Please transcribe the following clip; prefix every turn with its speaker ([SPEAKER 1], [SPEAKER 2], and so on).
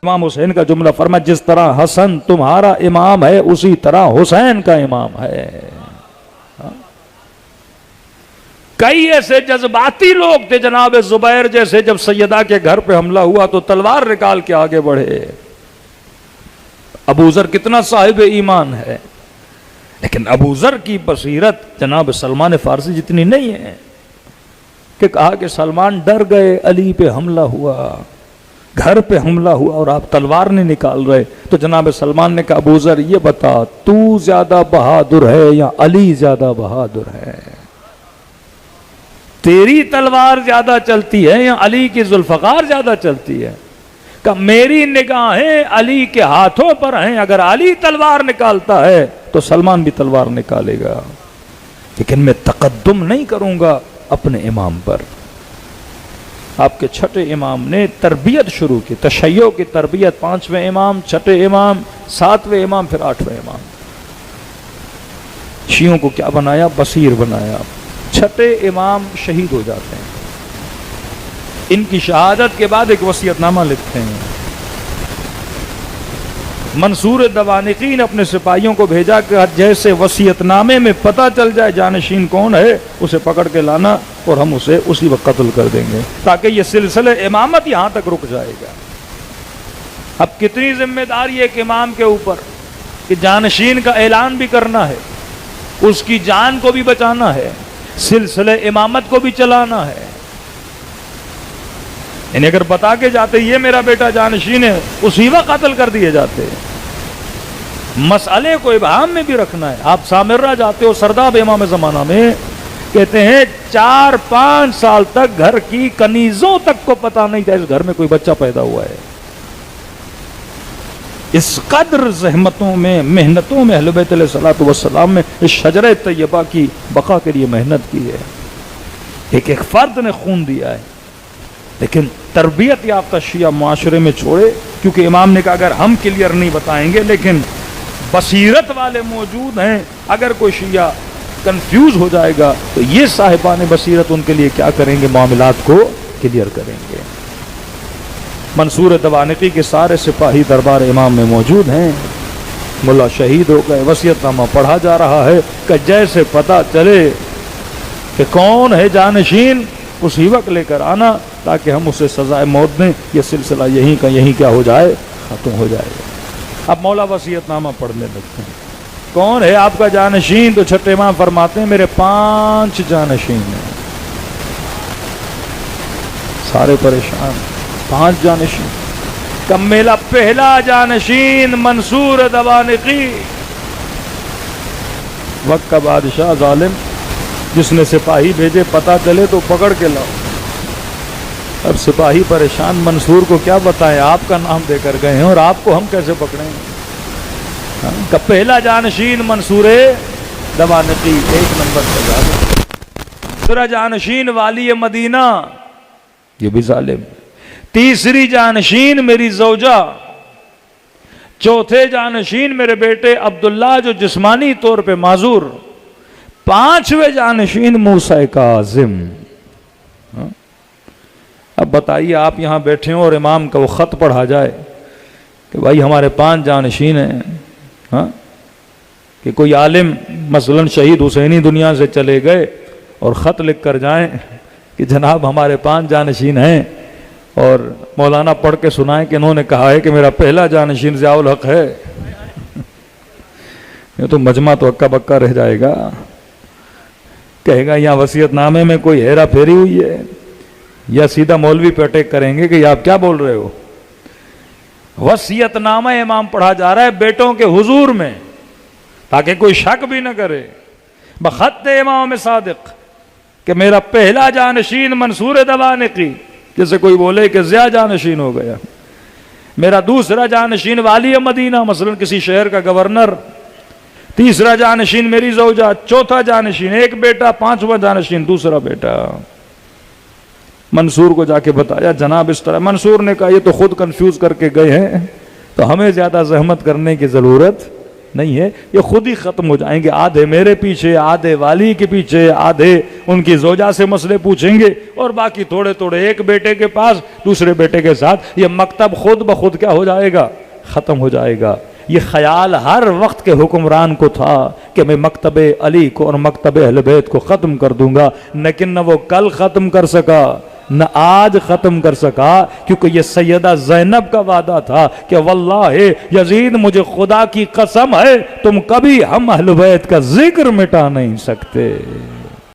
[SPEAKER 1] امام حسین کا جملہ فرمایا جس طرح حسن تمہارا امام ہے اسی طرح حسین کا امام ہے. کئی ایسے جذباتی لوگ تھے جناب زبیر جیسے، جب سیدہ کے گھر پہ حملہ ہوا تو تلوار نکال کے آگے بڑھے. ابو ذر کتنا صاحب ایمان ہے، لیکن ابو ذر کی بصیرت جناب سلمان فارسی جتنی نہیں ہے کہ کہا کہ سلمان ڈر گئے، علی پہ حملہ ہوا، گھر پہ حملہ ہوا اور آپ تلوار نہیں نکال رہے. تو جناب سلمان نے کہا ابو ذر یہ بتا تو زیادہ بہادر ہے یا علی زیادہ بہادر ہے؟ تیری تلوار زیادہ چلتی ہے یا علی کی ذوالفقار زیادہ چلتی ہے؟ کہ میری نگاہیں علی کے ہاتھوں پر ہیں، اگر علی تلوار نکالتا ہے تو سلمان بھی تلوار نکالے گا، لیکن میں تقدم نہیں کروں گا اپنے امام پر. آپ کے چھٹے امام نے تربیت شروع کی، تشیع کی تربیت، 5ویں امام، چھٹے امام، 7ویں امام، پھر 8ویں امام. شیعوں کو کیا بنایا؟ بصیر بنایا. چھٹے امام شہید ہو جاتے ہیں، ان کی شہادت کے بعد ایک وصیت نامہ لکھتے ہیں. منصور دوانقی نے اپنے سپاہیوں کو بھیجا کہ جیسے وصیت نامے میں پتہ چل جائے جانشین کون ہے اسے پکڑ کے لانا اور ہم اسے اسی وقت قتل کر دیں گے، تاکہ یہ سلسلہ امامت یہاں تک رک جائے گا. اب کتنی ذمہ داری ایک امام کے اوپر کہ جانشین کا اعلان بھی کرنا ہے، اس کی جان کو بھی بچانا ہے، سلسلہ امامت کو بھی چلانا ہے. یعنی اگر بتا کے جاتے یہ میرا بیٹا جانشین ہے اسی وقت قتل کر دیے جاتے. مسئلے کو ابہام میں بھی رکھنا ہے. آپ سامرہ جاتے ہو، سرداب امام زمانہ میں کہتے ہیں 4-5 سال تک گھر کی کنیزوں تک کو پتا نہیں تھا اس گھر میں کوئی بچہ پیدا ہوا ہے. اس قدر زحمتوں میں، محنتوں میں اہل بیت علیہ الصلوۃ والسلام میں اس شجرہ طیبہ کی بقا کے لیے محنت کی ہے. ایک ایک فرد نے خون دیا ہے، لیکن تربیت یافتہ شیعہ معاشرے میں چھوڑے، کیونکہ امام نے کہا اگر ہم کلیئر نہیں بتائیں گے لیکن بصیرت والے موجود ہیں، اگر کوئی شیعہ کنفیوز ہو جائے گا تو یہ صاحبان بصیرت ان کے لیے کیا کریں گے؟ معاملات کو کلیئر کریں گے. منصور دوانقی کے سارے سپاہی دربار امام میں موجود ہیں. ملا شہید ہو گئے، وصیت نامہ پڑھا جا رہا ہے کہ جیسے پتہ چلے کہ کون ہے جانشین اسی وقت لے کر آنا تاکہ ہم اسے سزائے موت دیں. یہ سلسلہ یہیں کا یہیں کیا ہو جائے؟ ختم ہو جائے گا. اب مولا وصیت نامہ پڑھنے لگتے ہیں. کون ہے آپ کا جانشین؟ تو چھٹے امام فرماتے ہیں میرے 5 جانشین ہیں. سارے پریشان. 5 جانشین. کہ میرا پہلا جانشین منصور دوانقی، وقت کا بادشاہ ظالم جس نے سپاہی بھیجے پتہ چلے تو پکڑ کے لاؤ. اب سپاہی پریشان، منصور کو کیا بتائیں آپ کا نام دے کر گئے ہیں اور آپ کو ہم کیسے پکڑیں؟ کہ پہلا جانشین منصور دوانقی 1 نمبر سزا. دوسرا جانشین والی مدینہ، یہ بھی ظالم. تیسری جانشین میری زوجہ. چوتھے جانشین میرے بیٹے عبداللہ جو جسمانی طور پہ معذور. 5ویں جانشین موسیٰ کاظم. اب بتائیے آپ یہاں بیٹھے ہوں اور امام کا وہ خط پڑھا جائے کہ بھائی ہمارے 5 جانشین ہیں، کہ کوئی عالم مثلا شہید حسینی دنیا سے چلے گئے اور خط لکھ کر جائیں کہ جناب ہمارے 5 جانشین ہیں، اور مولانا پڑھ کے سنائیں کہ انہوں نے کہا ہے کہ میرا پہلا جانشین ضیاء الحق ہے. یہ تو مجمع تو اکا بکا رہ جائے گا. کہے گا یہاں وصیت نامے میں کوئی ہیرا پھیری ہوئی ہے، یا سیدھا مولوی پہ اٹیک کریں گے کہ یہ آپ کیا بول رہے ہو. وصیت نامہ امام پڑھا جا رہا ہے بیٹوں کے حضور میں تاکہ کوئی شک بھی نہ کرے. بخط امام صادق کہ میرا پہلا جانشین منصور دوانقی، جیسے کوئی بولے کہ ضیاء جانشین ہو گیا. میرا دوسرا جانشین والی مدینہ، مثلا کسی شہر کا گورنر. تیسرا جانشین میری زوجہ. چوتھا جانشین ایک بیٹا. 5واں جانشین دوسرا بیٹا. منصور کو جا کے بتایا جناب اس طرح. منصور نے کہا یہ تو خود کنفیوز کر کے گئے ہیں تو ہمیں زیادہ زحمت کرنے کی ضرورت نہیں ہے، یہ خود ہی ختم ہو جائیں گے. آدھے میرے پیچھے، آدھے والی کے پیچھے، آدھے ان کی زوجہ سے مسئلے پوچھیں گے، اور باقی تھوڑے تھوڑے ایک بیٹے کے پاس دوسرے بیٹے کے ساتھ. یہ مکتب خود بخود کیا ہو جائے گا؟ ختم ہو جائے گا. یہ خیال ہر وقت کے حکمران کو تھا کہ میں مکتب علی کو اور مکتب اہل بیت کو ختم کر دوں گا، لیکن نہ وہ کل ختم کر سکا نہ آج ختم کر سکا، کیونکہ یہ سیدہ زینب کا وعدہ تھا کہ واللہ یزید مجھے خدا کی قسم ہے تم کبھی ہم اہل بیت کا ذکر مٹا نہیں سکتے.